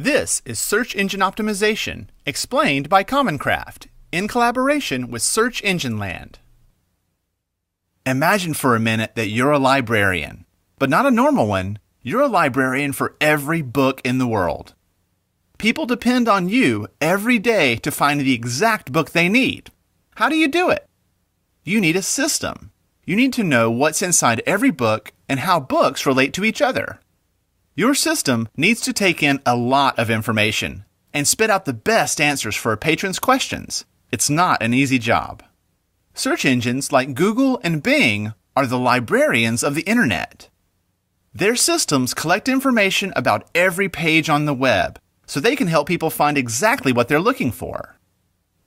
This is Search Engine Optimization, explained by Commoncraft, in collaboration with Search Engine Land. Imagine for a minute that you're a librarian, but not a normal one. You're a librarian for every book in the world. People depend on you every day to find the exact book they need. How do you do it? You need a system. You need to know what's inside every book and how books relate to each other. Your system needs to take in a lot of information and spit out the best answers for a patron's questions. It's not an easy job. Search engines like Google and Bing are the librarians of the internet. Their systems collect information about every page on the web so they can help people find exactly what they're looking for.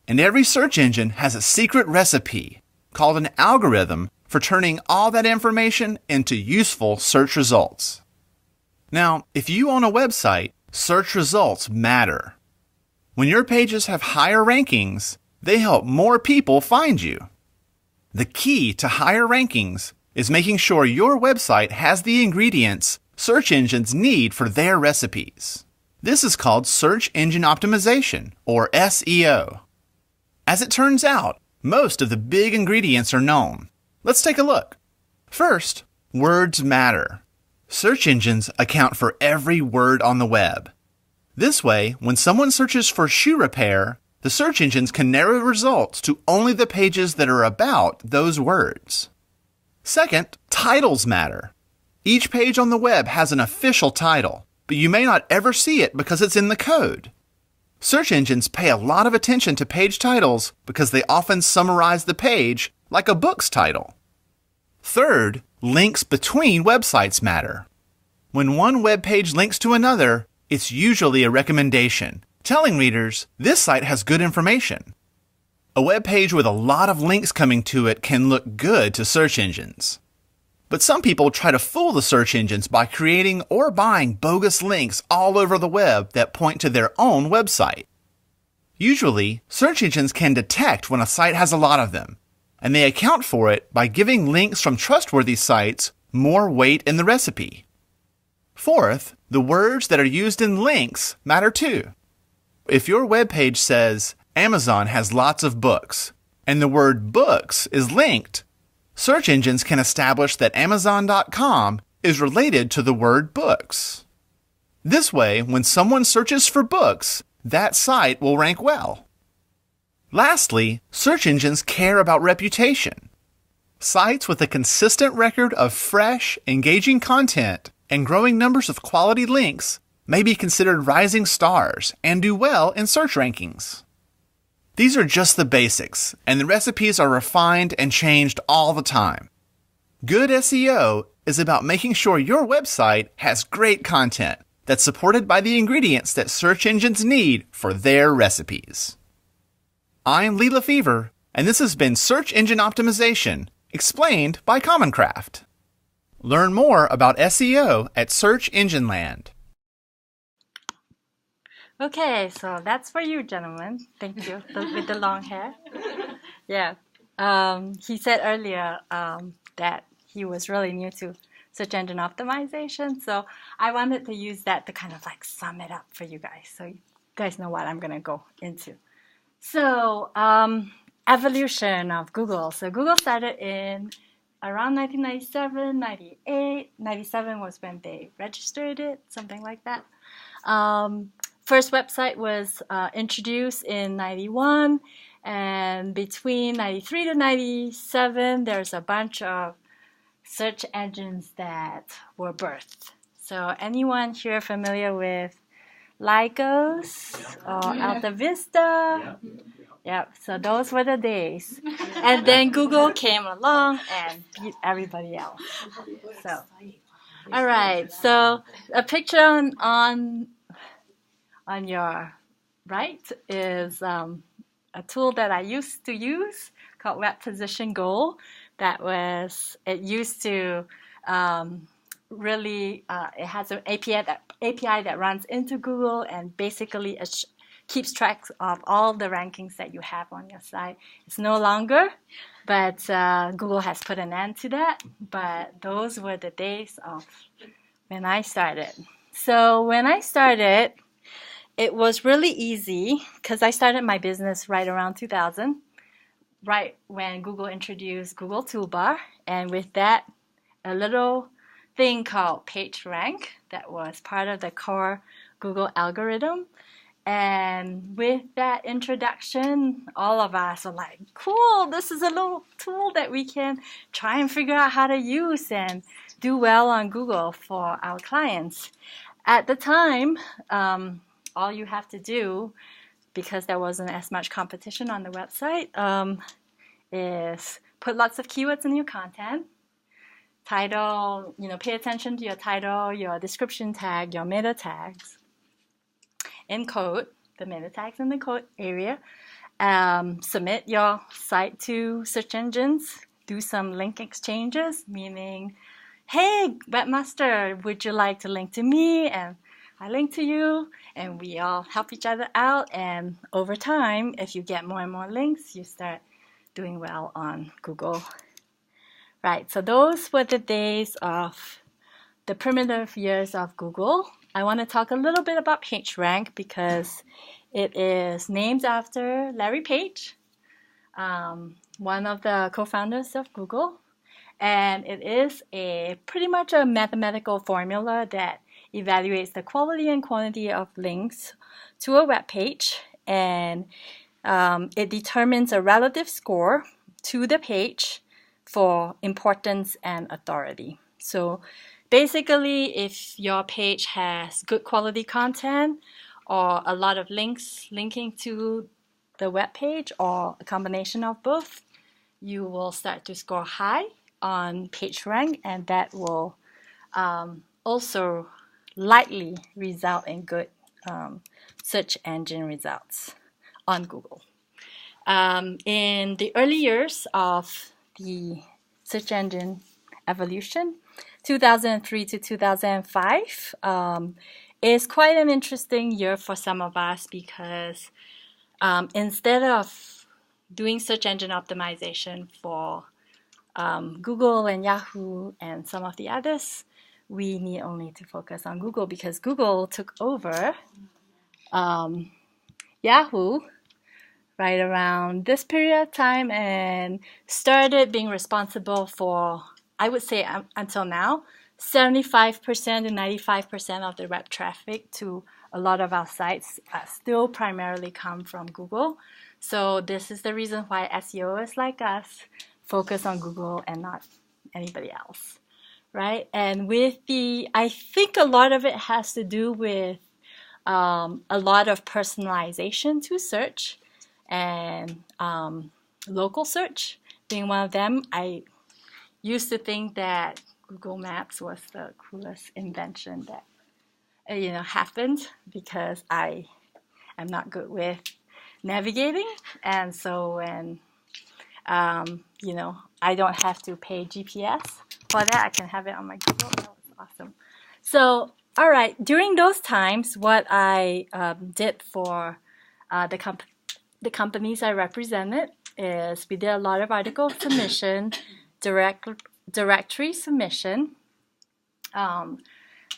And every search engine has a secret recipe called an algorithm for turning all that information into useful search results. Now, if you own a website, search results matter. When your pages have higher rankings, they help more people find you. The key to higher rankings is making sure your website has the ingredients search engines need for their recipes. This is called Search Engine Optimization, or SEO. As it turns out, most of the big ingredients are known. Let's take a look. First, words matter. Search engines account for every word on the web. This way, when someone searches for shoe repair, the search engines can narrow results to only the pages that are about those words. Second, titles matter. Each page on the web has an official title, but you may not ever see it because it's in the code. Search engines pay a lot of attention to page titles because they often summarize the page like a book's title. Third, links between websites matter. When one web page links to another, it's usually a recommendation, telling readers this site has good information. A web page with a lot of links coming to it can look good to search engines. But some people try to fool the search engines by creating or buying bogus links all over the web that point to their own website. Usually, search engines can detect when a site has a lot of them, and they account for it by giving links from trustworthy sites more weight in the recipe. Fourth, the words that are used in links matter too. If your web page says, Amazon has lots of books, and the word books is linked, search engines can establish that Amazon.com is related to the word books. This way, when someone searches for books, that site will rank well. Lastly, search engines care about reputation. Sites with a consistent record of fresh, engaging content and growing numbers of quality links may be considered rising stars and do well in search rankings. These are just the basics, and the recipes are refined and changed all the time. Good SEO is about making sure your website has great content that's supported by the ingredients that search engines need for their recipes. I'm Lee Lefevre, and this has been Search Engine Optimization, explained by Commoncraft. Learn more about SEO at Search Engine Land. Okay, so that's for you, gentlemen. Thank you, with the long hair. Yeah, he said earlier that he was really new to search engine optimization, so I wanted to use that to kind of like sum it up for you guys, so you guys know what I'm going to go into. So, evolution of Google. So Google started in around 1997, 98. 97 was when they registered it, something like that. First website was introduced in 91, and between 93 to 97, there's a bunch of search engines that were birthed. So anyone here familiar with Lycos or Alta Vista? Yeah, so those were the days. And then Google came along and beat everybody else. So, all right, so a picture on your right is a tool that I used to use called Web Position Goal. It used to it has an API that runs into Google and basically keeps track of all the rankings that you have on your site. It's no longer, but Google has put an end to that. But those were the days of when I started. So when I started, it was really easy because I started my business right around 2000, right when Google introduced Google Toolbar. And with that, a little thing called PageRank that was part of the core Google algorithm. And with that introduction, all of us are like, cool, this is a little tool that we can try and figure out how to use and do well on Google for our clients. At the time, all you have to do, because there wasn't as much competition on the website, is put lots of keywords in your content. Title, pay attention to your title, your description tag, your meta tags. Encode the meta tags in the code area. Submit your site to search engines. Do some link exchanges, meaning, hey, webmaster, would you like to link to me? And I link to you, and we all help each other out. And over time, if you get more and more links, you start doing well on Google. Right, so those were the days of the primitive years of Google. I want to talk a little bit about PageRank because it is named after Larry Page, one of the co-founders of Google. And it is pretty much a mathematical formula that evaluates the quality and quantity of links to a web page. And it determines a relative score to the page for importance and authority. So basically, if your page has good quality content or a lot of links linking to the web page or a combination of both, you will start to score high on PageRank, and that will also likely result in good search engine results on Google. In the early years of the search engine evolution, 2003 to 2005 is quite an interesting year for some of us because instead of doing search engine optimization for Google and Yahoo and some of the others, we need only to focus on Google because Google took over Yahoo right around this period of time and started being responsible for, I would say until now, 75% to 95% of the web traffic to a lot of our sites still primarily come from Google. So this is the reason why SEOs like us focus on Google and not anybody else, right? And I think a lot of it has to do with a lot of personalization to search and local search being one of them. I used to think that Google Maps was the coolest invention that happened because I am not good with navigating, and so when I don't have to pay GPS for that, I can have it on my Google. That was awesome. So all right, during those times, what I did for the companies I represented is we did a lot of article submission, directory submission,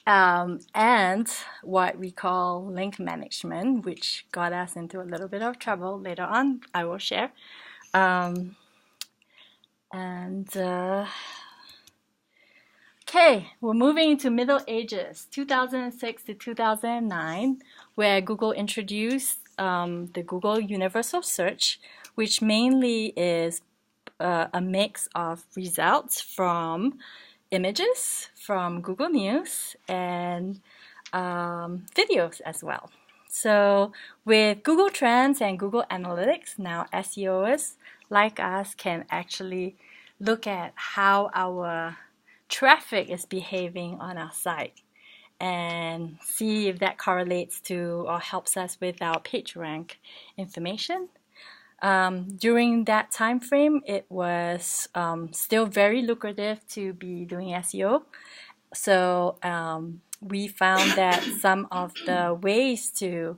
and what we call link management, which got us into a little bit of trouble later on. I will share. Okay, we're moving into Middle Ages, 2006 to 2009, where Google introduced the Google Universal Search, which mainly is a mix of results from images, from Google News, and videos as well. So with Google Trends and Google Analytics, now SEOs like us can actually look at how our traffic is behaving on our site and see if that correlates to or helps us with our PageRank information. During that time frame, it was still very lucrative to be doing SEO. So we found that some of the ways to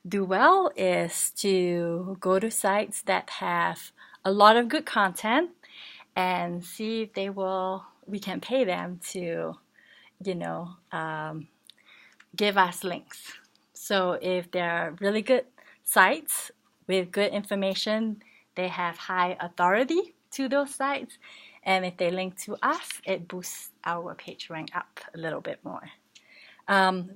do well is to go to sites that have a lot of good content and see if we can pay them to, give us links. So if they're really good sites with good information, they have high authority to those sites. And if they link to us, it boosts our page rank up a little bit more.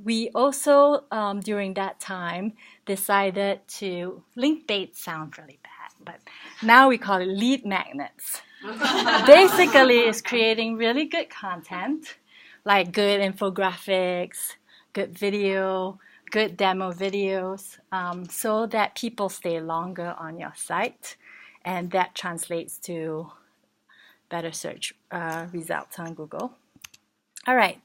We also, during that time, decided to, link bait sounds really bad, but now we call it lead magnets. Basically, it's creating really good content, like good infographics, good video, good demo videos, so that people stay longer on your site, and that translates to better search results on Google. All right,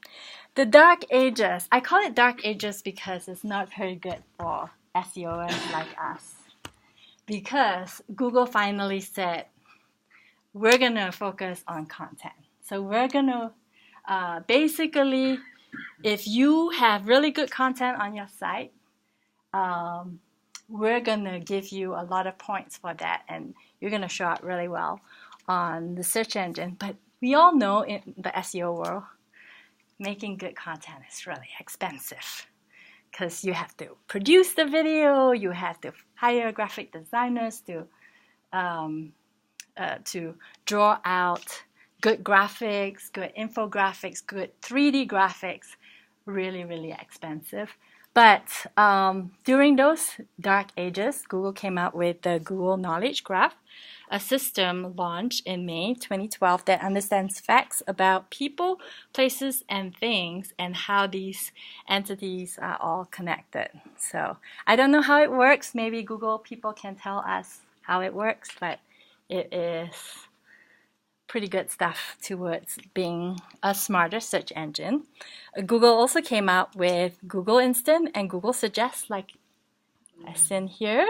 the dark ages. I call it dark ages because it's not very good for SEOs like us. Because Google finally said, we're going to focus on content. So we're going to, basically, if you have really good content on your site, we're going to give you a lot of points for that, and you're going to show up really well on the search engine. But we all know in the SEO world, making good content is really expensive because you have to produce the video, you have to hire graphic designers to draw out good graphics, good infographics, good 3D graphics, really, really expensive. But during those dark ages, Google came out with the Google Knowledge Graph, a system launched in May 2012 that understands facts about people, places, and things, and how these entities are all connected. So I don't know how it works. Maybe Google people can tell us how it works, but it is pretty good stuff towards being a smarter search engine. Google also came out with Google Instant and Google Suggest, like I seen here.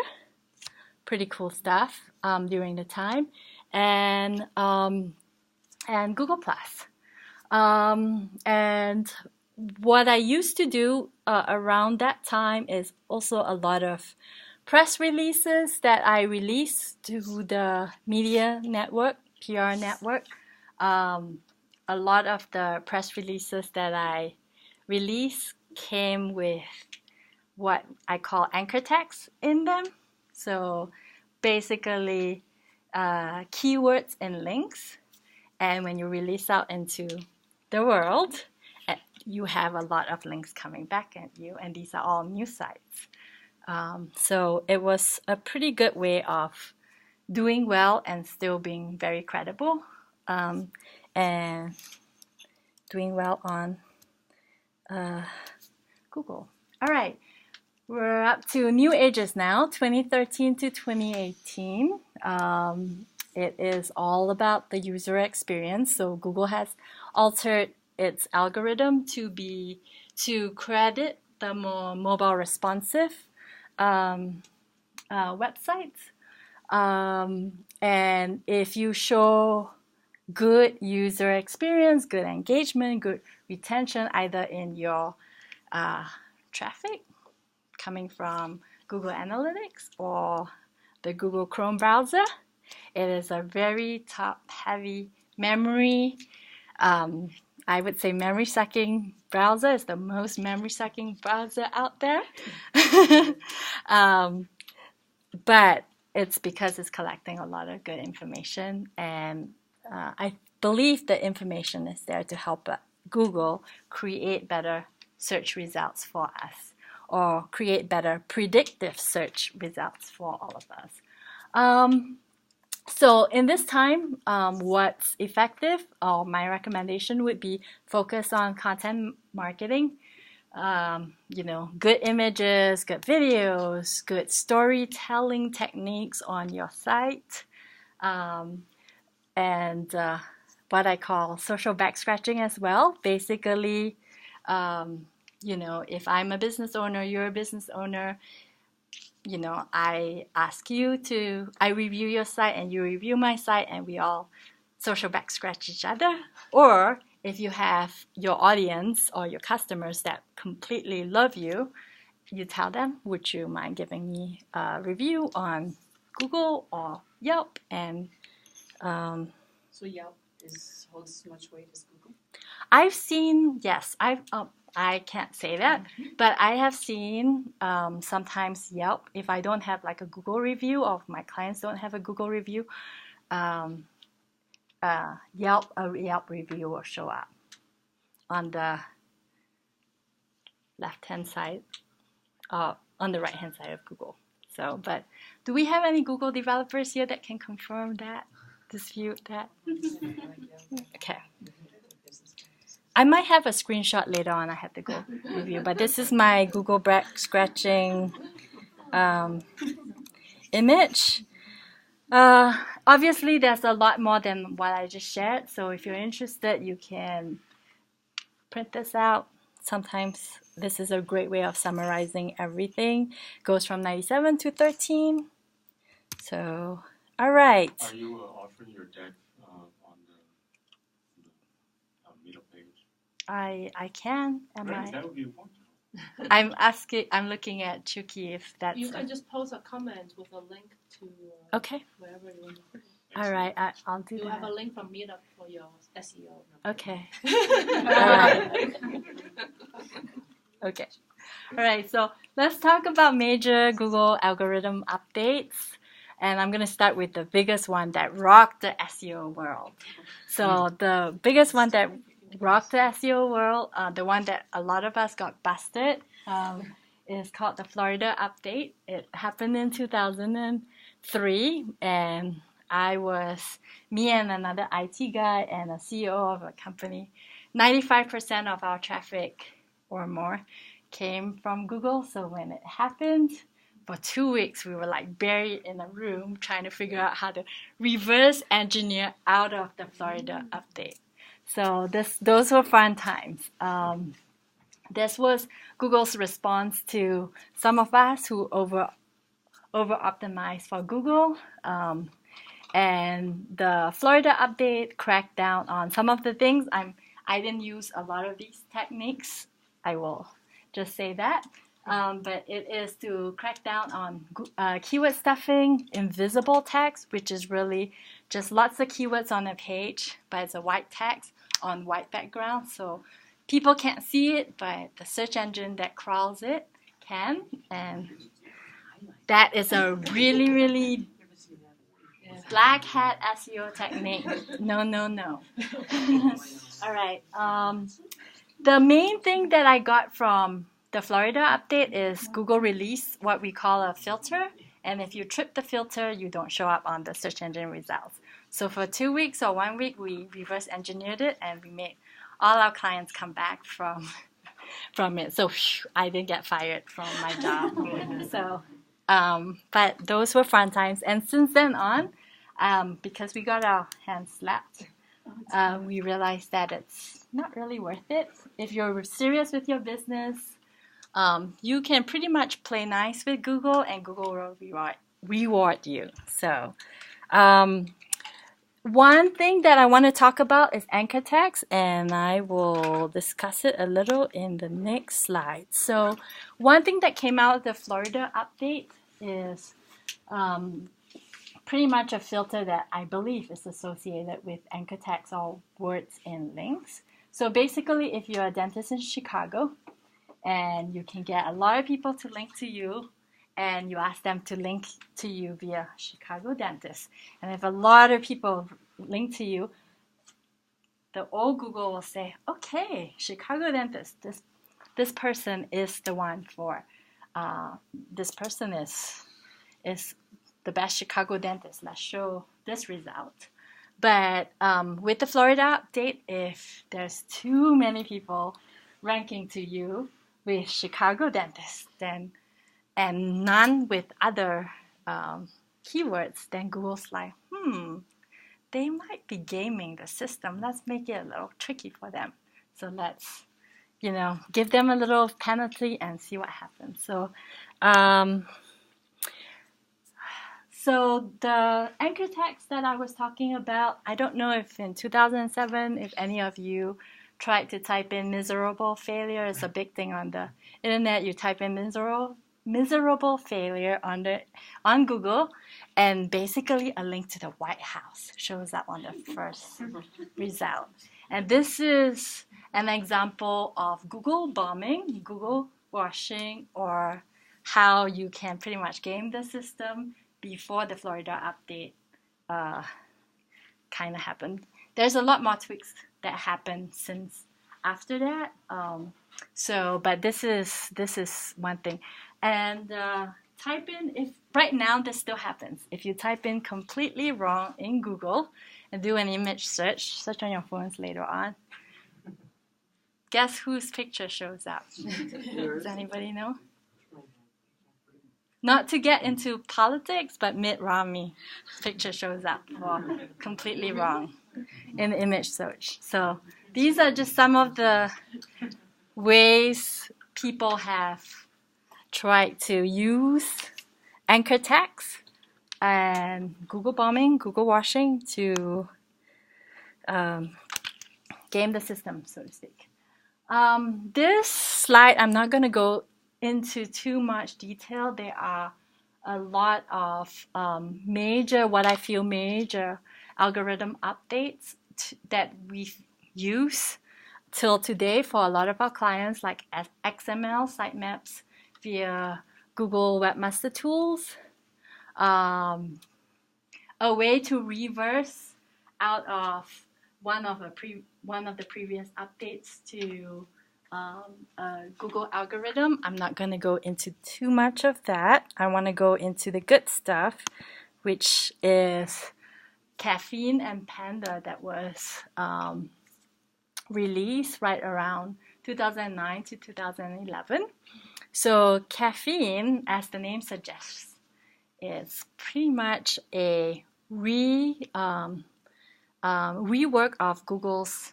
Pretty cool stuff during the time, and Google Plus. And what I used to do around that time is also a lot of press releases that I released to the media network, PR network. A lot of the press releases that I released came with what I call anchor text in them. So basically keywords and links. And when you release out into the world, you have a lot of links coming back at you. And these are all news sites. So it was a pretty good way of doing well and still being very credible, and doing well on Google. All right, we're up to new ages now, 2013 to 2018. It is all about the user experience. So Google has altered its algorithm to credit the more mobile responsive websites. And if you show good user experience, good engagement, good retention, either in your traffic coming from Google Analytics or the Google Chrome browser, it is a very top-heavy memory. I would say memory-sucking browser is the most memory-sucking browser out there. But it's because it's collecting a lot of good information, and I believe the information is there to help Google create better search results for us, or create better predictive search results for all of us. So in this time, what's effective, or my recommendation would be focus on content marketing. Good images, good videos, good storytelling techniques on your site, and what I call social back scratching as well. Basically, if I'm a business owner, you're a business owner, I review your site and you review my site, and we all social back scratch each other. Or if you have your audience or your customers that completely love you, you tell them, would you mind giving me a review on Google or Yelp? And so Yelp holds as much weight as Google? I've seen, yes, I can't say that, but I have seen sometimes Yelp, if I don't have like a Google review or if my clients don't have a Google review, a Yelp review will show up on the left-hand side, on the right-hand side of Google. So, but do we have any Google developers here that can confirm that, dispute that? Okay. I might have a screenshot later on. I have to go review, but this is my Google back scratching image. Obviously, there's a lot more than what I just shared. So if you're interested, you can print this out. Sometimes this is a great way of summarizing everything. Goes from 97 to 13. So, all right. Are you offering your deck on the middle page? I can. That would be wonderful. I'm looking at Chuki if that's. You can just post a comment with a link to Okay. wherever you want to put it. All right, I'll do You that. have a link from Meetup for your SEO. Okay. All right. Okay. All right. So let's talk about major Google algorithm updates. And I'm going to start with the biggest one that rocked the SEO world. So the biggest one that rocked the SEO world, the one that a lot of us got busted, is called the Florida update. It happened in 2003, and me and another IT guy and a CEO of a company, 95% of our traffic or more came from Google. So when it happened, for 2 weeks, we were like buried in a room trying to figure out how to reverse engineer out of the Florida update. So those were fun times. This was Google's response to some of us who over optimized for Google. And the Florida update cracked down on some of the things. I didn't use a lot of these techniques. I will just say that. But it is to crack down on keyword stuffing, invisible text, which is really just lots of keywords on a page, but it's a white text on white background. So people can't see it, but the search engine that crawls it can. And that is a really, really black hat SEO technique. No. All right. The main thing that I got from the Florida update is Google released what we call a filter. And if you trip the filter, you don't show up on the search engine results. So for 2 weeks or 1 week, we reverse engineered it and we made all our clients come back from it. So I didn't get fired from my job. So, but those were fun times. And since then on, because we got our hands slapped, we realized that it's not really worth it. If you're serious with your business, you can pretty much play nice with Google and Google will reward you. So one thing that I want to talk about is anchor text, and I will discuss it a little in the next slide. So one thing that came out of the Florida update is pretty much a filter that I believe is associated with anchor text or words in links. So basically, if you're a dentist in Chicago and you can get a lot of people to link to you and you ask them to link to you via Chicago dentist, and if a lot of people link to you, the old Google will say, okay, Chicago dentist, this person is the one for, this person is the best Chicago dentist. Let's show this result. But with the Florida update, if there's too many people ranking to you with Chicago dentist, then and none with other keywords, then Google's like, they might be gaming the system. Let's make it a little tricky for them. So let's, give them a little penalty and see what happens. So the anchor text that I was talking about, I don't know if in 2007, if any of you tried to type in miserable failure. It's a big thing on the internet. You type in miserable failure on Google, and basically a link to the White House shows up on the first result. And this is an example of Google bombing, Google washing, or how you can pretty much game the system before the Florida update kind of happened. There's a lot more tweaks that happened since after that. But this is one thing. And type in, if right now this still happens, if you type in completely wrong in Google and do an image search on your phones later on, guess whose picture shows up? Does anybody know? Not to get into politics, but Mitt Romney picture shows up for completely wrong in the image search. So these are just some of the ways people have tried to use anchor text and Google bombing, Google washing to game the system, so to speak. This slide, I'm not going to go into too much detail. There are a lot of major algorithm updates that we use till today for a lot of our clients, like XML sitemaps via Google Webmaster Tools. A way to reverse out of one of the previous updates to a Google algorithm. I'm not going to go into too much of that. I want to go into the good stuff, which is Caffeine and Panda that was released right around 2009 to 2011. So Caffeine, as the name suggests, is pretty much a rework of Google's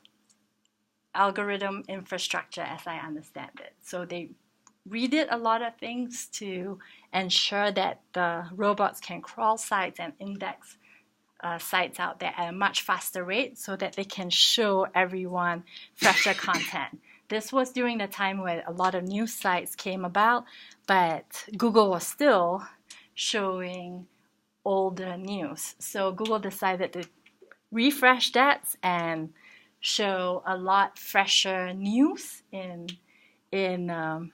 algorithm infrastructure as I understand it. So they redid a lot of things to ensure that the robots can crawl sites and index sites out there at a much faster rate so that they can show everyone fresher content. This was during the time where a lot of news sites came about, but Google was still showing older news. So Google decided to refresh that and show a lot fresher news in the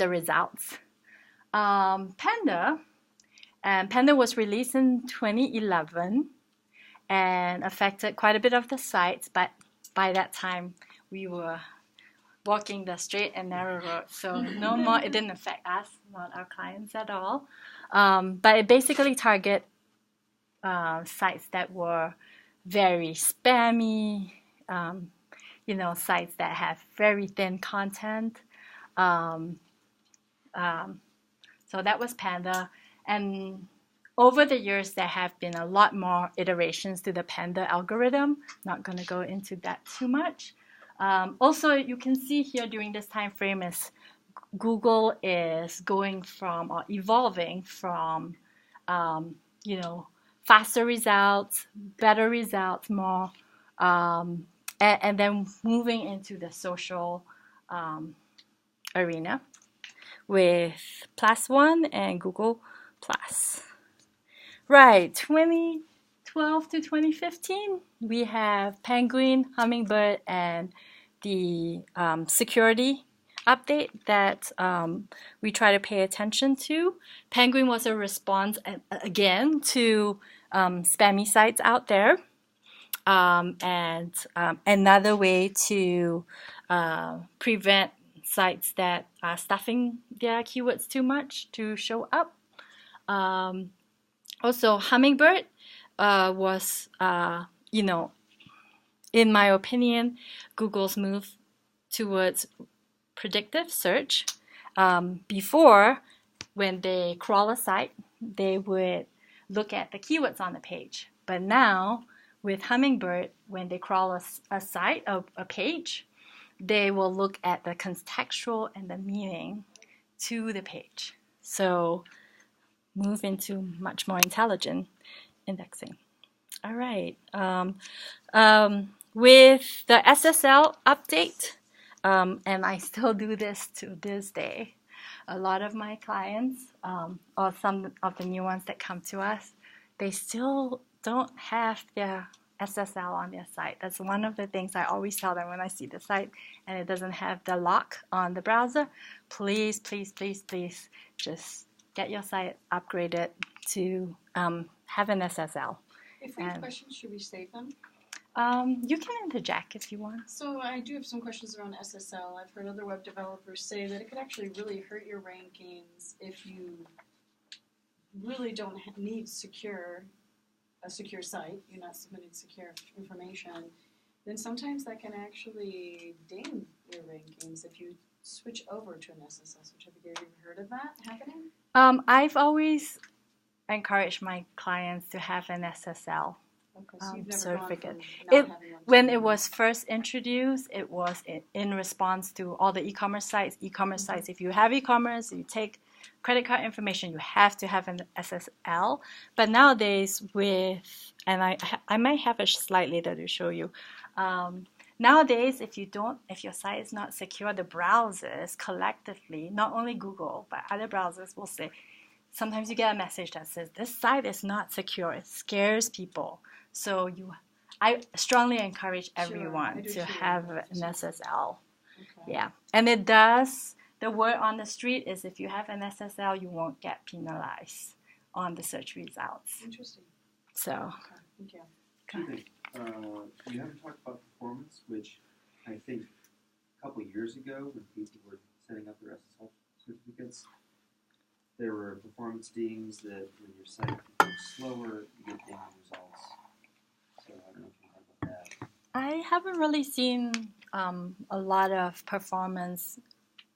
results. Panda was released in 2011 and affected quite a bit of the sites, but by that time we were walking the straight and narrow road, so no more. It didn't affect us, not our clients at all. But it basically target sites that were very spammy, sites that have very thin content. So that was Panda. And over the years, there have been a lot more iterations to the Panda algorithm. Not going to go into that too much. Also, you can see here during this time frame is Google is going from or evolving from, faster results, better results, more, and then moving into the social arena with +1 and Google+. Right, 2012 to 2015, we have Penguin, Hummingbird, and the security update that we try to pay attention to. Penguin was a response, again, to spammy sites out there. And another way to prevent sites that are stuffing their keywords too much to show up. Also, Hummingbird was, in my opinion, Google's move towards predictive search. Before, when they crawl a site, they would look at the keywords on the page. But now, with Hummingbird, when they crawl a site, a page, they will look at the contextual and the meaning to the page. So move into much more intelligent indexing. All right. With the SSL update, and I still do this to this day, a lot of my clients, or some of the new ones that come to us, they still don't have their SSL on their site. That's one of the things I always tell them when I see the site and it doesn't have the lock on the browser. Please, please, please, please just get your site upgraded to have an SSL. If we have questions, should we save them? You can interject if you want. So I do have some questions around SSL. I've heard other web developers say that it could actually really hurt your rankings if you really don't need a secure site. You're not submitting secure information. Then sometimes that can actually ding your rankings if you switch over to an SSL certificate. Have you heard of that happening? I've always encouraged my clients to have an SSL. Okay, so you've never certificate. gone from not having one to When having it one. was first introduced, it was in response to all the e-commerce sites. E-commerce sites, if you have e-commerce, you take credit card information, you have to have an SSL. But nowadays, I might have a slide later to show you. Nowadays, if your site is not secure, the browsers collectively, not only Google, but other browsers will say, sometimes you get a message that says, this site is not secure. It scares people. So I strongly encourage everyone I do to too. have an SSL. Okay. Yeah. And it does, the word on the street is if you have an SSL, you won't get penalized on the search results. Interesting. So, Okay, thank you. Two things. We haven't talked about performance, which I think a couple years ago when people were setting up their SSL certificates, there were performance dings that when your site becomes slower, you get dinged results. So I don't know if you can talk about that. I haven't really seen a lot of performance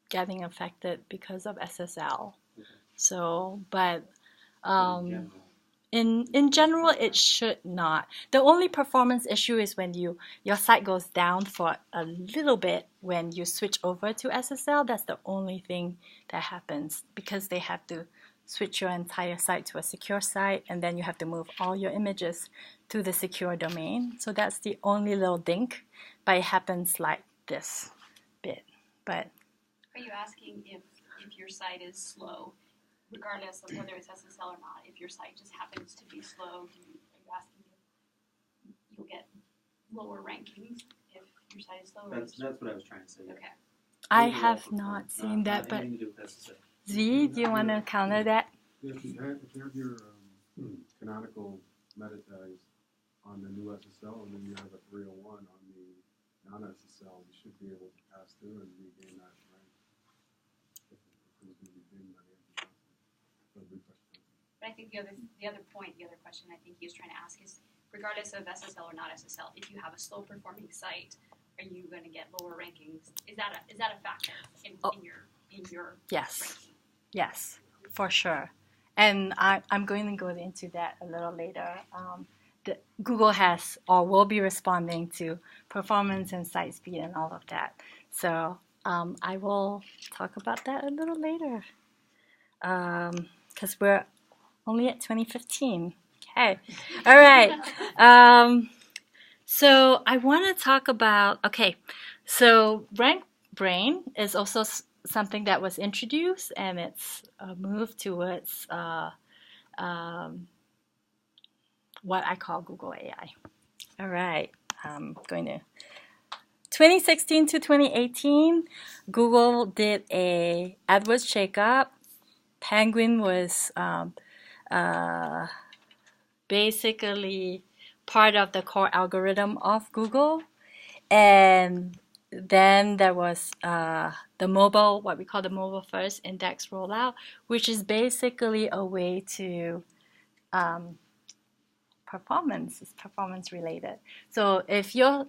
getting affected because of SSL. Okay. So, but In general, in general, it should not. The only performance issue is when your site goes down for a little bit when you switch over to SSL. That's the only thing that happens because they have to switch your entire site to a secure site, and then you have to move all your images to the secure domain. So that's the only little dink, but it happens like this bit. But Are you asking if your site is slow, regardless of whether it's SSL or not? If your site just happens to be slow, are you asking if you'll get lower rankings if your site is slow? that's what I was trying to say. Okay. I Overall have performance, not seen that. But anything to do with SSL. Z, do you want to counter that? If you have your canonical meta tags on the new SSL and then you have a 301 on the non-SSL, you should be able to pass through and regain that rank. If it was going to be dinged by the SSL. So refresh the content. But I think the other question I think he was trying to ask is, regardless of SSL or not SSL, if you have a slow performing site, are you going to get lower rankings? Is that a factor in your Yes. ranking? Yes, for sure. And I'm going to go into that a little later. Google has or will be responding to performance and site speed and all of that. So I will talk about that a little later because we're only at 2015. Okay. All right. So I want to talk about, so Rank Brain is also something that was introduced, and it's a move towards what I call Google AI. All right, I'm going to 2016 to 2018, Google did a AdWords shakeup. Penguin was basically part of the core algorithm of Google, and then there was the mobile, what we call the mobile first index rollout, which is basically a way to performance related. So if your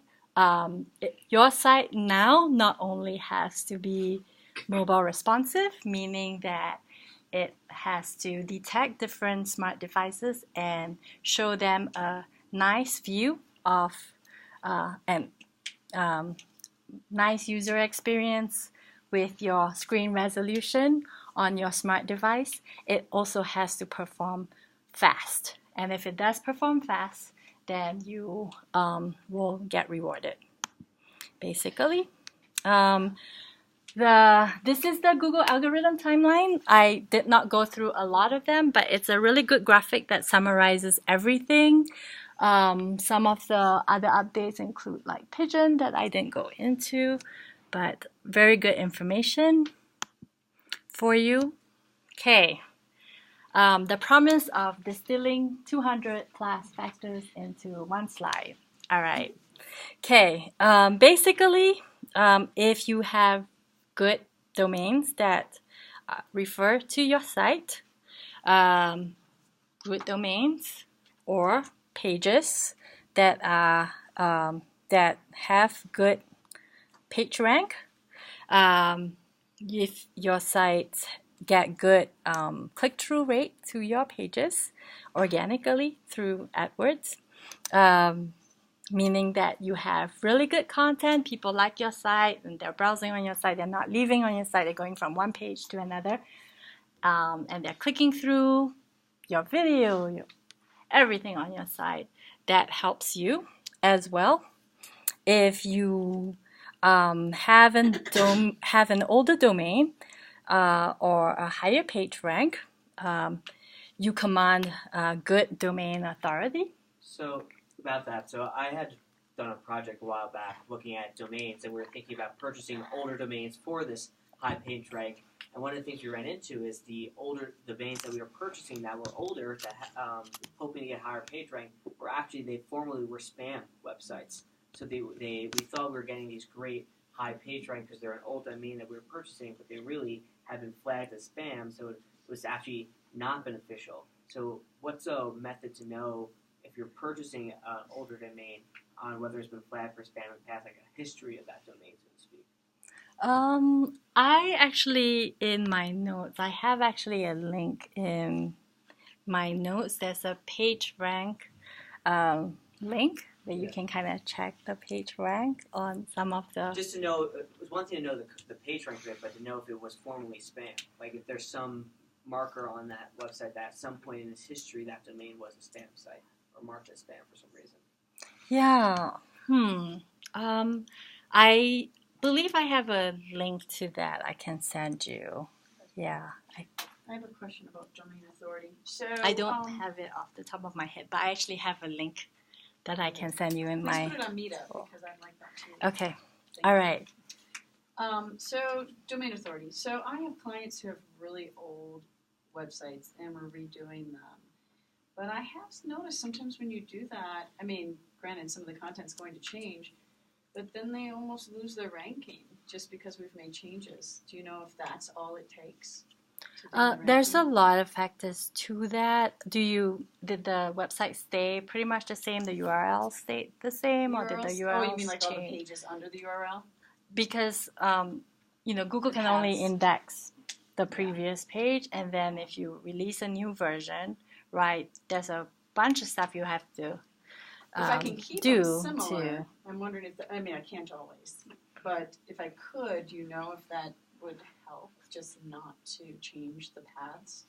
site now not only has to be mobile responsive, meaning that it has to detect different smart devices and show them a nice view of and nice user experience with your screen resolution on your smart device. It also has to perform fast. And if it does perform fast, then you will get rewarded, basically. This is the Google algorithm timeline. I did not go through a lot of them, but it's a really good graphic that summarizes everything. Some of the other updates include like Pigeon that I didn't go into, but very good information for you. Okay. The promise of distilling 200 plus factors into one slide. All right. Okay. Basically, if you have good domains that refer to your site, good domains or pages that are that have good PageRank, if your sites get good click-through rate to your pages organically through AdWords, meaning that you have really good content, people like your site and they're browsing on your site, they're not leaving on your site, they're going from one page to another, and they're clicking through your video, everything on your site. That helps you as well. If you have an older domain or a higher page rank, you command good domain authority. So about that, so I had done a project a while back looking at domains, and we were thinking about purchasing older domains for this high page rank. And one of the things we ran into is the older domains that we were purchasing that were older, that hoping to get higher page rank, were actually, they formerly were spam websites. So we thought we were getting these great high page rank because they're an old domain that we were purchasing, but they really have been flagged as spam, so it was actually not beneficial. So what's a method to know if you're purchasing an older domain on whether it's been flagged for spam in the past, like a history of that domain, so to speak? I actually, in my notes, I have actually a link in my notes. There's a PageRank link that you can kind of check the PageRank on some of the... Just to know, it was one thing to know the PageRank of it, but to know if it was formerly spam. Like if there's some marker on that website that at some point in its history that domain was a spam site or marked as spam for some reason. Yeah. I believe I have a link to that I can send you. Yeah. I have a question about domain authority. So I don't have it off the top of my head, but I actually have a link that I can send you in please my... put it on Meetup because I like that too. Okay. Thank All you. right. So domain authority. So I have clients who have really old websites and we're redoing them. But I have noticed sometimes when you do that, I mean, granted, some of the content's going to change, but then they almost lose their ranking just because we've made changes. Do you know if that's all it takes? There's a ranking? lot of factors to that. Did the website stay pretty much the same? The URL stayed the same, or did the URLs? URL Oh, you mean like all the change? pages under the URL? Because Google can It only has. index the previous page, and then if you release a new version, right, there's a bunch of stuff you have to If I can keep do them similar, to... I'm wondering if, I mean, I can't always, but if I could, do you know if that would help, just not to change the paths?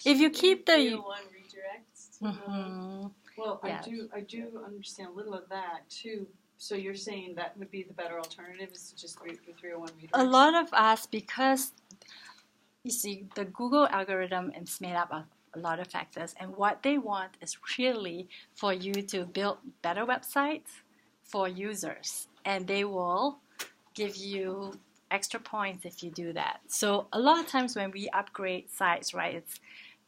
If you keep the... 301 redirects to Mhm. Well, Yes. I do understand a little of that too. So you're saying that would be the better alternative is to just do 301 redirects? A lot of us, because you see, the Google algorithm is made up of a lot of factors, and what they want is really for you to build better websites for users, and they will give you extra points if you do that. So a lot of times when we upgrade sites, right,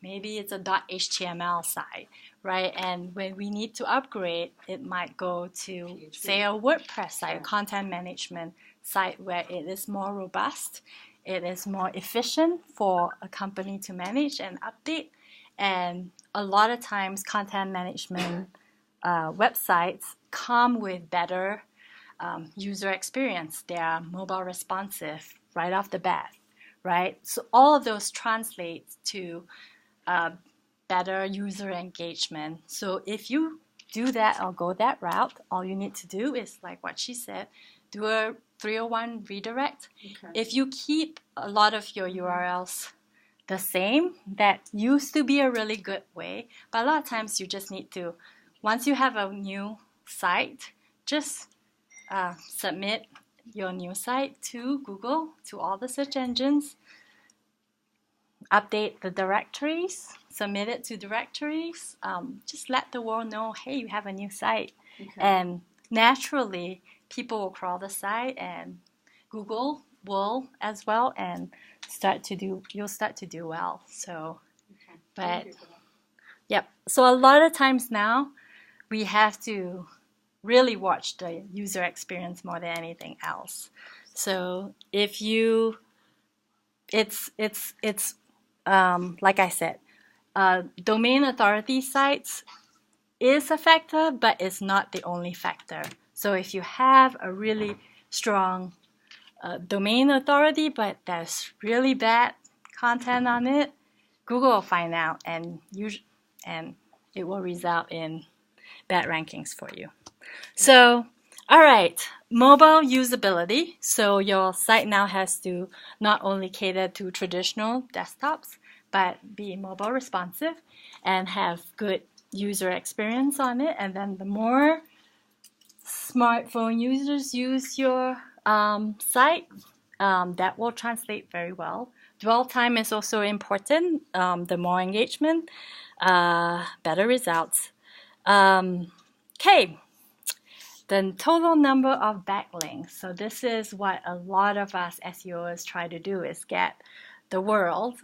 maybe it's a .html site, right, and when we need to upgrade, it might go to, PHP. say, a WordPress site, a Yeah. content management site where it is more robust, it is more efficient for a company to manage and update. And a lot of times content management websites come with better user experience. They are mobile responsive right off the bat, right? So all of those translates to better user engagement. So if you do that or go that route, all you need to do is, like what she said, do a 301 redirect. Okay. If you keep a lot of your URLs the same, that used to be a really good way, but a lot of times you just need to, once you have a new site, just submit your new site to Google, to all the search engines, update the directories submit it to directories, just let the world know, hey, you have a new site. Okay. And naturally, people will crawl the site, and Google will as well, and you'll start to do well. So, Okay. but Thank you for that. yep. So a lot of times now, we have to really watch the user experience more than anything else. So if you, it's like I said, domain authority sites is a factor, but it's not the only factor. So if you have a really strong domain authority, but there's really bad content on it, Google will find out, and it will result in bad rankings for you. So, all right, mobile usability. So your site now has to not only cater to traditional desktops, but be mobile responsive and have good user experience on it. And then the more smartphone users use your site, that will translate very well. Dwell time is also important. The more engagement, better results. Okay, the total number of backlinks. So this is what a lot of us SEOs try to do, is get the World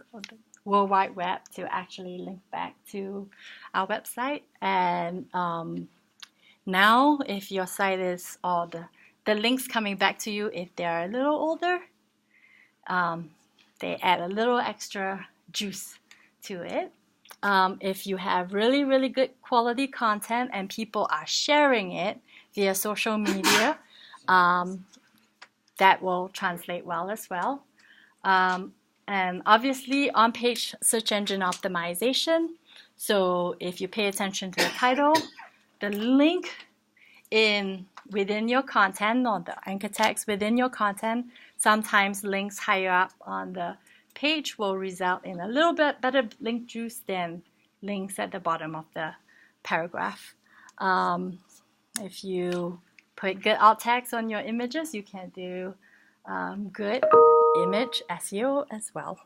Wide Web to actually link back to our website. And now, if your site is all the links coming back to you, if they're a little older, they add a little extra juice to it. If you have really, really good quality content and people are sharing it via social media, that will translate well as well. And obviously, on-page search engine optimization. So if you pay attention to the title, the link within your content, or the anchor text within your content, sometimes links higher up on the page will result in a little bit better link juice than links at the bottom of the paragraph. If you put good alt text on your images, you can do good image SEO as well.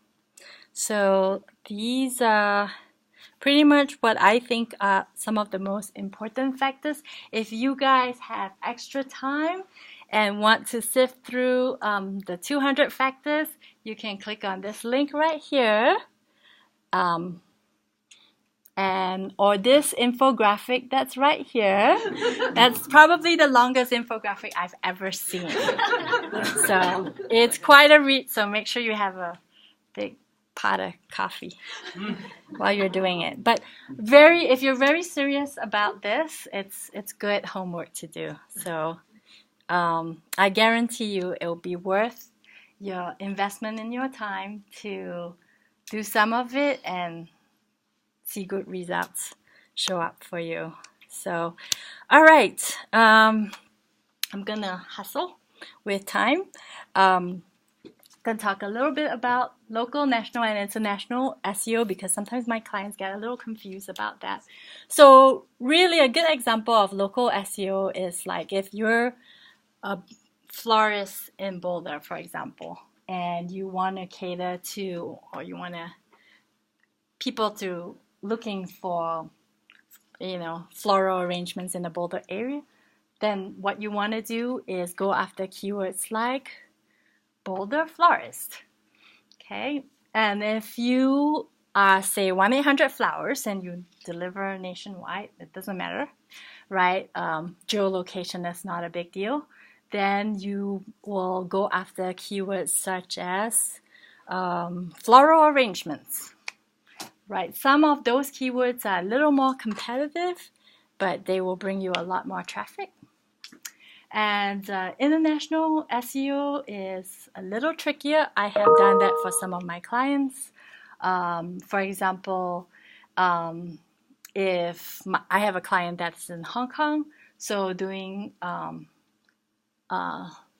So these are pretty much what I think are some of the most important factors. If you guys have extra time and want to sift through the 200 factors, you can click on this link right here. Or this infographic that's right here. That's probably the longest infographic I've ever seen. So it's quite a read, so make sure you have a big pot of coffee while you're doing it. But if you're very serious about this, it's good homework to do. So I guarantee you it will be worth your investment in your time to do some of it and see good results show up for you. So, all right, I'm gonna hustle with time. Gonna talk a little bit about local, national, and international SEO, because sometimes my clients get a little confused about that. So really a good example of local SEO is like if you're a florist in Boulder, for example, and you want to cater to, or you want people to looking for, floral arrangements in the Boulder area, then what you want to do is go after keywords like Boulder florist. Okay, and if you are, say, 1-800-Flowers and you deliver nationwide, it doesn't matter, right? Geolocation is not a big deal. Then you will go after keywords such as floral arrangements, right? Some of those keywords are a little more competitive, but they will bring you a lot more traffic. And international SEO is a little trickier. I have done that for some of my clients. For example, if I have a client that's in Hong Kong, so doing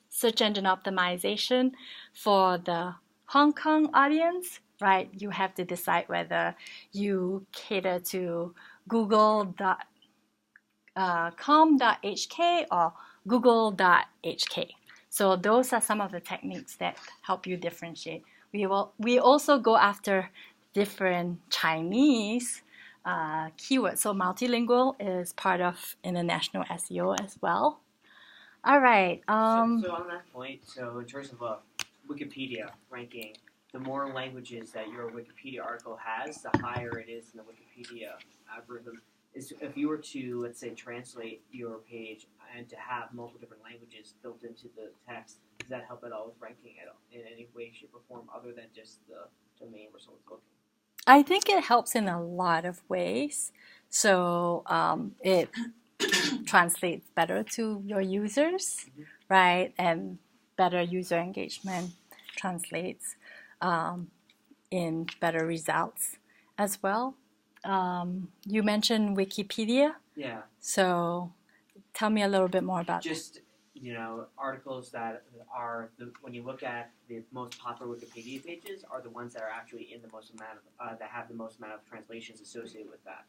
search engine optimization for the Hong Kong audience, right? You have to decide whether you cater to google.com.hk or google.hk. So those are some of the techniques that help you differentiate. We also go after different Chinese keywords. So multilingual is part of international SEO as well. All right. So on that point, so in terms of Wikipedia ranking, the more languages that your Wikipedia article has, the higher it is in the Wikipedia algorithm. If you were to, let's say, translate your page and to have multiple different languages built into the text, does that help at all with ranking at all, in any way, shape, or form other than just the domain where someone's looking? I think it helps in a lot of ways. So it translates better to your users, right? And better user engagement translates in better results as well. You mentioned Wikipedia. Yeah. So tell me a little bit more about just, articles that are, when you look at the most popular Wikipedia pages, are the ones that are actually in the most amount of, that have the most amount of translations associated with that.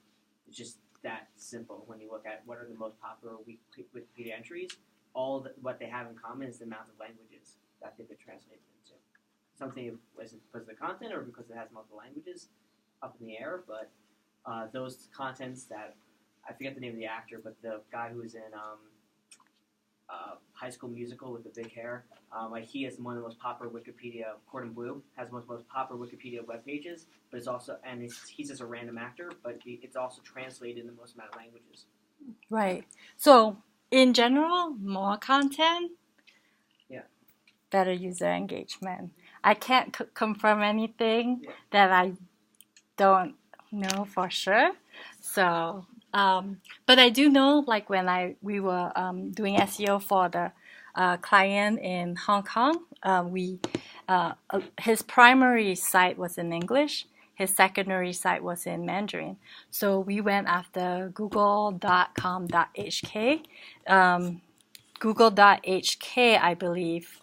It's just that simple. When you look at what are the most popular Wikipedia entries, what they have in common is the amount of languages that they've been translated into. Something was it because of the content or because it has multiple languages, up in the air, but those contents that, I forget the name of the actor, but the guy who was in High School Musical with the big hair, he is one of the most popular Wikipedia, Cordon Bleu, has one of the most popular Wikipedia web pages, but it's also, and he's just a random actor, but it's also translated in the most amount of languages. Right. So in general, more content, better user engagement. I can't confirm anything that I don't know for sure. So, but I do know, like when we were doing SEO for the client in Hong Kong, his primary site was in English. His secondary site was in Mandarin. So we went after google.com.hk. Google.hk, I believe,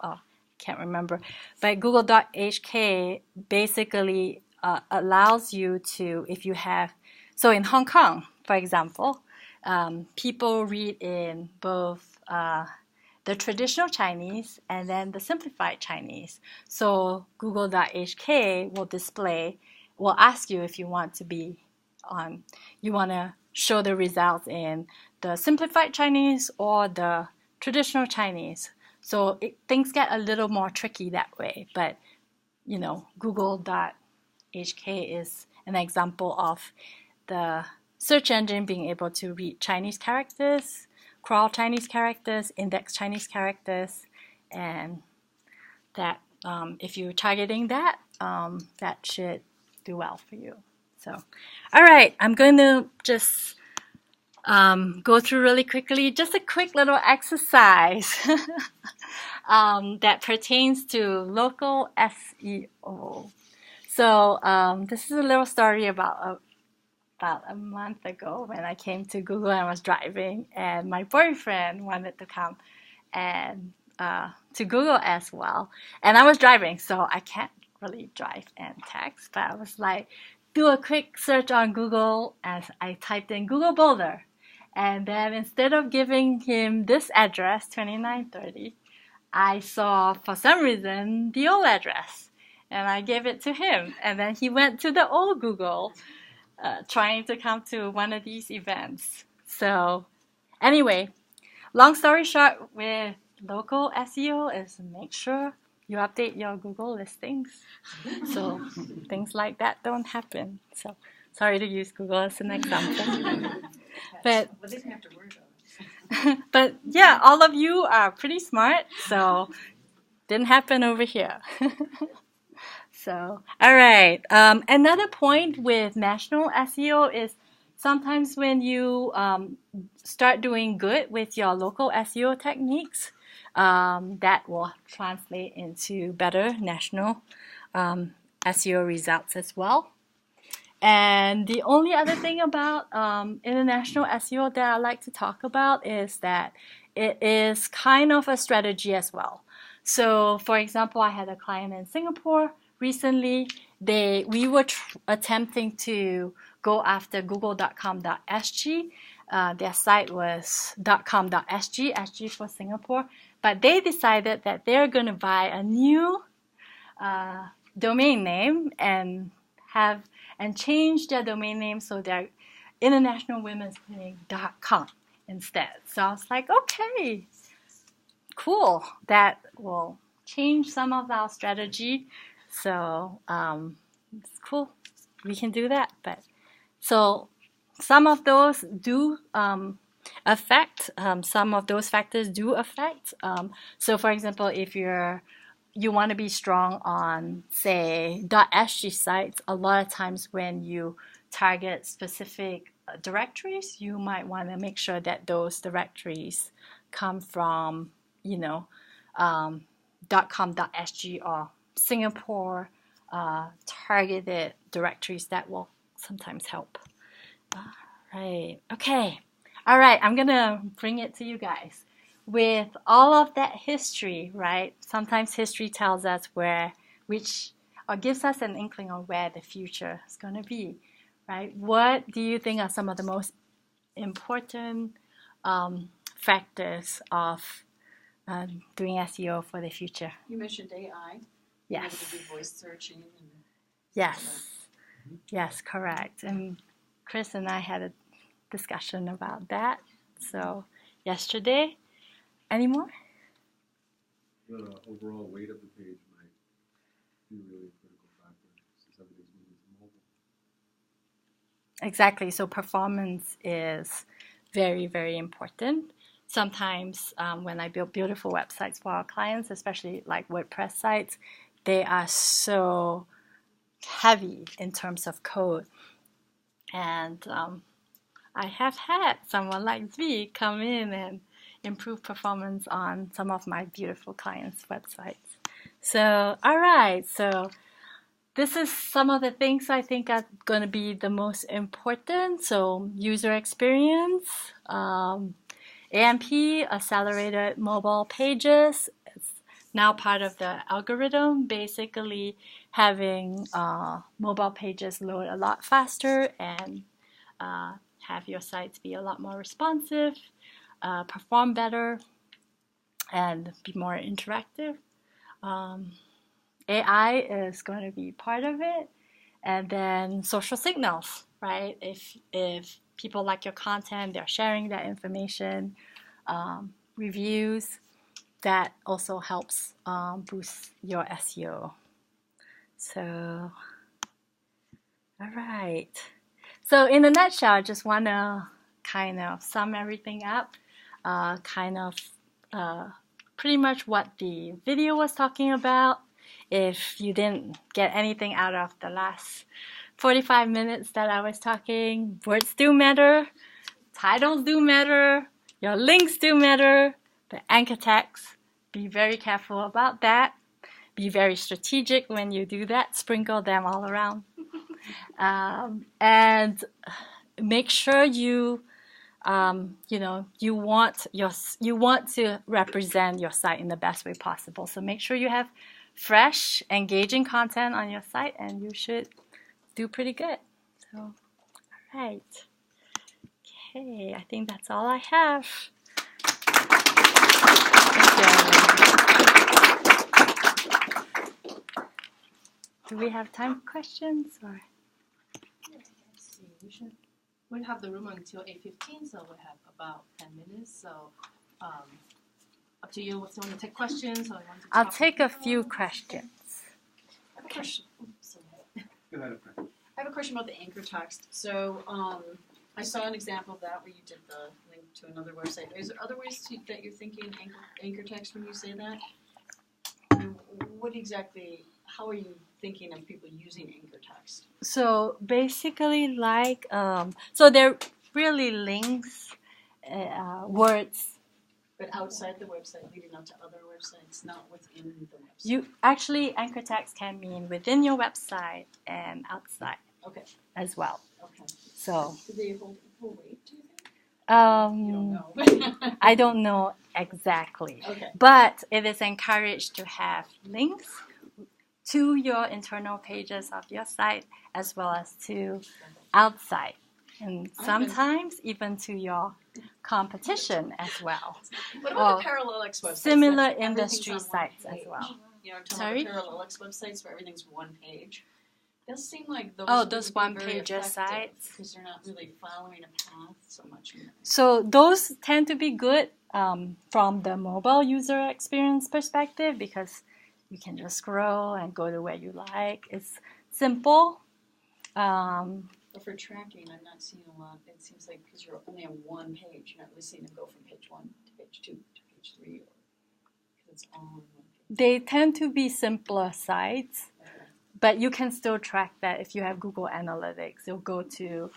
can't remember, but Google.hk basically allows you to, if you have, so in Hong Kong, for example, people read in both the traditional Chinese and then the simplified Chinese. So Google.hk will ask you if you want to be on, you want to show the results in the simplified Chinese or the traditional Chinese. So things get a little more tricky that way, but Google.hk is an example of the search engine being able to read Chinese characters, crawl Chinese characters, index Chinese characters, and that if you're targeting that, that should do well for you. So, all right, I'm going to just go through really quickly, just a quick little exercise that pertains to local SEO. So this is a little story about a month ago when I came to Google and I was driving, and my boyfriend wanted to come and to Google as well. And I was driving, so I can't really drive and text, but I was like, do a quick search on Google as I typed in Google Boulder. And then instead of giving him this address, 2930, I saw, for some reason, the old address. And I gave it to him. And then he went to the old Google, trying to come to one of these events. So anyway, long story short, with local SEO is make sure you update your Google listings. So things like that don't happen. So sorry to use Google as an example. But they didn't have to worry about it. But yeah, all of you are pretty smart, so didn't happen over here. So, all right. Another point with national SEO is sometimes when you start doing good with your local SEO techniques, that will translate into better national SEO results as well. And the only other thing about international SEO that I like to talk about is that it is kind of a strategy as well. So, for example, I had a client in Singapore recently. We were attempting to go after google.com.sg. Their site was .com.sg, SG for Singapore. But they decided that they're going to buy a new domain name and have and change their domain name so they're internationalwomen'sclinic.com instead. So I was like, okay, cool. That will change some of our strategy. So it's cool. We can do that. But so some of those do affect. Some of those factors do affect. So for example, if you want to be strong on, say, .sg sites, a lot of times when you target specific directories, you might want to make sure that those directories come from, .com.sg or Singapore targeted directories. That will sometimes help. Right. Okay. All right. I'm going to bring it to you guys. With all of that history, right? Sometimes history tells us or gives us an inkling on where the future is going to be, right? What do you think are some of the most important factors of doing SEO for the future? You mentioned AI. Yes. Able to do voice searching. And yes. Yes, correct. And Chris and I had a discussion about that. So yesterday. Any more? The overall weight of the page might be really a critical factor since everything's moving to mobile. Exactly. So performance is very, very important. Sometimes when I build beautiful websites for our clients, especially like WordPress sites, they are so heavy in terms of code. And I have had someone like Z come in and improve performance on some of my beautiful clients' websites. So, all right. So this is some of the things I think are going to be the most important. So user experience, AMP, accelerated mobile pages. It's now part of the algorithm, basically having mobile pages load a lot faster and have your sites be a lot more responsive. Perform better and be more interactive. AI is going to be part of it, and then social signals, right? If people like your content, they're sharing that information, reviews, that also helps boost your SEO. So, all right. So in a nutshell, I just want to kind of sum everything up. Pretty much what the video was talking about. If you didn't get anything out of the last 45 minutes that I was talking, words do matter, titles do matter, your links do matter, the anchor text, be very careful about that. Be very strategic when you do that, sprinkle them all around. And make sure you want to represent your site in the best way possible. So make sure you have fresh, engaging content on your site, and you should do pretty good. So, all right. Okay, I think that's all I have. Thank you. Do we have time for questions? Or? Let's see. We'll have the room until 8:15, so we'll have about 10 minutes. So up to you. If you want to take questions or you want to I'll take a few questions. I have a question. Go ahead, okay. I have a question about the anchor text. So I saw an example of that where you did the link to another website. Is there other ways that you're thinking anchor text when you say that? And what exactly, how are you thinking of people using anchor text? So basically so they're really links, words. But outside the website, leading up to other websites, not within the website. Anchor text can mean within your website and outside. Okay. As well. Okay. So. Do they hold weight, do you think? You don't know. I don't know exactly. Okay. But it is encouraged to have links to your internal pages of your site as well as to outside. And sometimes even to your competition as well. What about the ParallelX websites? Similar Everything's industry on one sites page. as well. You know, I'm talking Sorry? about the ParallelX websites where everything's one page. Does seem like those those wouldn't be very one-pager effective sites. because they're not really following a path so much. So those tend to be good from the mobile user experience perspective because you can just scroll and go to where you like. It's simple. But for tracking, I'm not seeing a lot. It seems like because you're only on one page, you're not really seeing them go from page 1 to page 2 to page 3, or because it's all on one page. They tend to be simpler sites, but you can still track that if you have Google Analytics. You'll go to,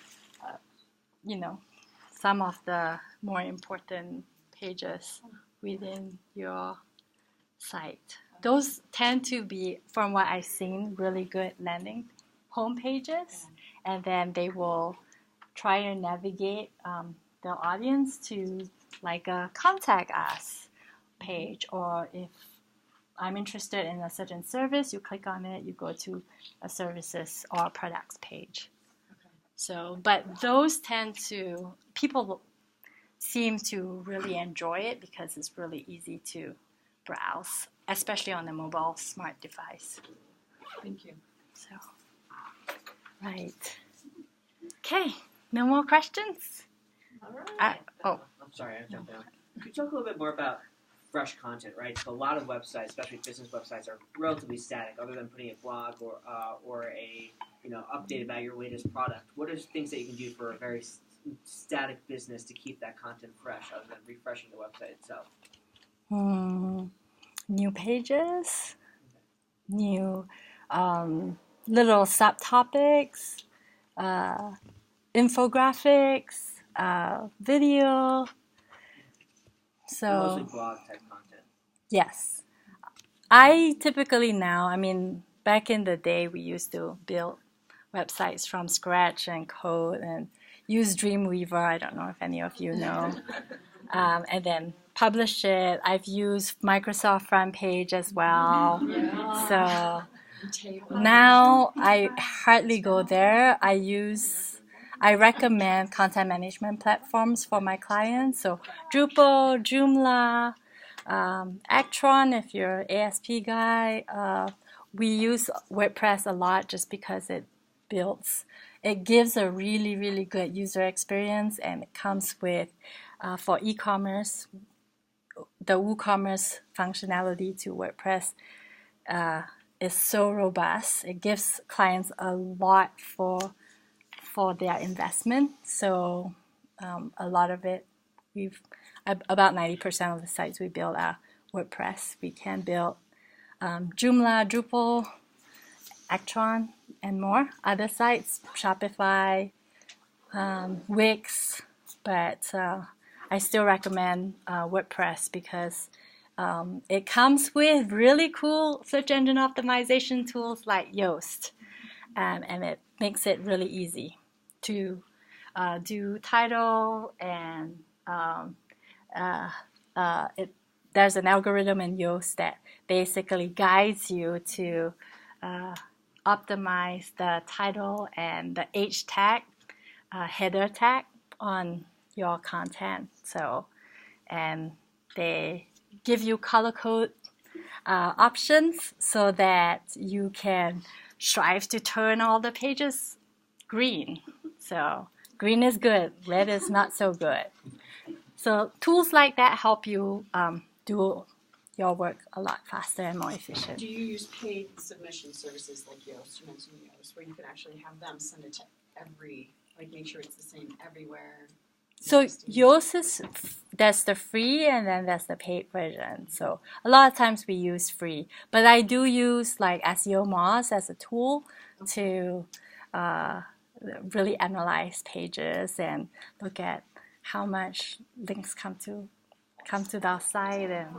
some of the more important pages within your site. Those tend to be, from what I've seen, really good landing home pages, and then they will try to navigate the audience to like a contact us page, or if I'm interested in a certain service, you click on it, you go to a services or products page. Okay. So, but those people seem to really enjoy it because it's really easy to browse, especially on a mobile smart device. Thank you. So, right. Okay, no more questions? All right. I'm sorry, I jumped in. Could you talk a little bit more about fresh content, right? So a lot of websites, especially business websites, are relatively static, other than putting a blog or a update about your latest product. What are things that you can do for a very static business to keep that content fresh, other than refreshing the website itself? New pages, new little subtopics, infographics, video. So Mostly blog type content. yes, I typically now, back in the day, we used to build websites from scratch and code and use Dreamweaver. I don't know if any of you know. And then publish it. I've used Microsoft Front Page as well. Yeah. So now I hardly go there. I recommend content management platforms for my clients. So Drupal, Joomla, Actron if you're an ASP guy. We use WordPress a lot just because it gives a really, really good user experience, and it comes with, for e-commerce, the WooCommerce functionality to WordPress is so robust. It gives clients a lot for their investment. So a lot of it, about 90% of the sites we build are WordPress. We can build Joomla, Drupal, Actron, and more. Other sites, Shopify, Wix, but I still recommend WordPress because it comes with really cool search engine optimization tools like Yoast, and it makes it really easy to do title, and there's an algorithm in Yoast that basically guides you to optimize the title and the H tag, header tag on your content. So, and they give you color code options so that you can strive to turn all the pages green. So green is good, red is not so good. So tools like that help you do your work a lot faster and more efficient. Do you use paid submission services like Yoast? You mentioned Yoast, where you can actually have them send it to make sure it's the same everywhere. So Yoast there's the free and then there's the paid version. So a lot of times we use free, but I do use like SEO Moz as a tool to really analyze pages and look at how much links come to the site and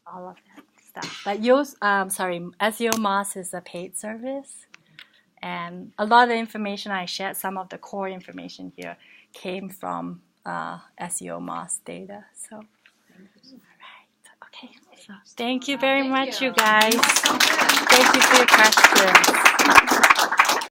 all of that stuff. But SEO Moz is a paid service, and a lot of the information I shared, some of the core information here, came from SEO Moz data. So, all right, okay. So, thank you very much, you guys. Thank you for your questions.